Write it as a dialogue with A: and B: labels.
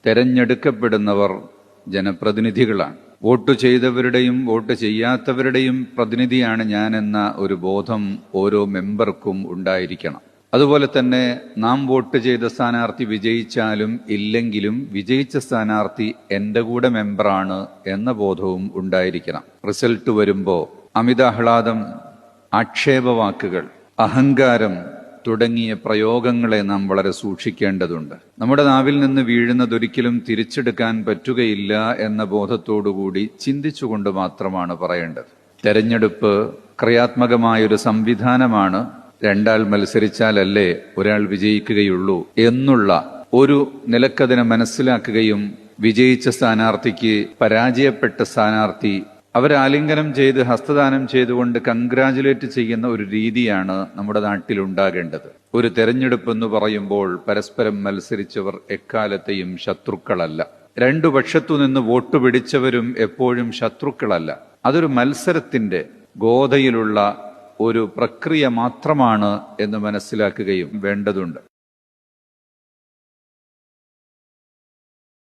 A: തെരഞ്ഞെടുക്കപ്പെടുന്നവർ ജനപ്രതിനിധികളാണ്. Vote ചെയ്തവരുടെയും vote ചെയ്യാത്തവരുടെയും പ്രതിനിധിയാണ് ഞാനെന്ന ഒരു ബോധം ഓരോ മെമ്പർക്കും ഉണ്ടായിരിക്കണം. അതുപോലെ തന്നെ നാം വോട്ട് ചെയ്ത സ്ഥാനാർത്ഥി വിജയിച്ചാലും ഇല്ലെങ്കിലും വിജയിച്ച സ്ഥാനാർത്ഥി എൻ്റെ കൂടെ മെമ്പറാണ് എന്ന ബോധവും ഉണ്ടായിരിക്കണം. റിസൾട്ട് വരുമ്പോൾ അമിതാഹ്ലാദം, ആക്ഷേപവാക്കുകൾ, അഹങ്കാരം തുടങ്ങിയ പ്രയോഗങ്ങളെ നാം വളരെ സൂക്ഷിക്കേണ്ടതുണ്ട്. നമ്മുടെ നാവിൽ നിന്ന് വീഴുന്നതൊരിക്കലും തിരിച്ചെടുക്കാൻ പറ്റുകയില്ല എന്ന ബോധത്തോടുകൂടി ചിന്തിച്ചുകൊണ്ട് മാത്രമാണ് പറയേണ്ടത്. തെരഞ്ഞെടുപ്പ് ക്രിയാത്മകമായൊരു സംവിധാനമാണ്. രണ്ടാൾ മത്സരിച്ചാലല്ലേ ഒരാൾ വിജയിക്കുകയുള്ളൂ എന്നുള്ള ഒരു നിലക്കതിനെ മനസ്സിലാക്കുകയും വിജയിച്ച സ്ഥാനാർത്ഥിക്ക് പരാജയപ്പെട്ട സ്ഥാനാർത്ഥി അവരാലിംഗനം ചെയ്ത് ഹസ്തദാനം ചെയ്തുകൊണ്ട് കൺഗ്രാജുലേറ്റ് ചെയ്യുന്ന ഒരു രീതിയാണ് നമ്മുടെ നാട്ടിൽ ഉണ്ടാകേണ്ടത്. ഒരു തെരഞ്ഞെടുപ്പ് എന്ന് പറയുമ്പോൾ പരസ്പരം മത്സരിച്ചവർ എക്കാലത്തെയും ശത്രുക്കളല്ല. രണ്ടു പക്ഷത്തു നിന്ന് വോട്ട് പിടിച്ചവരും എപ്പോഴും ശത്രുക്കളല്ല. അതൊരു മത്സരത്തിന്റെ ഗോതയിലുള്ള ഒരു പ്രക്രിയ മാത്രമാണ് എന്ന് മനസ്സിലാക്കുകയും വേണ്ടതുണ്ട്.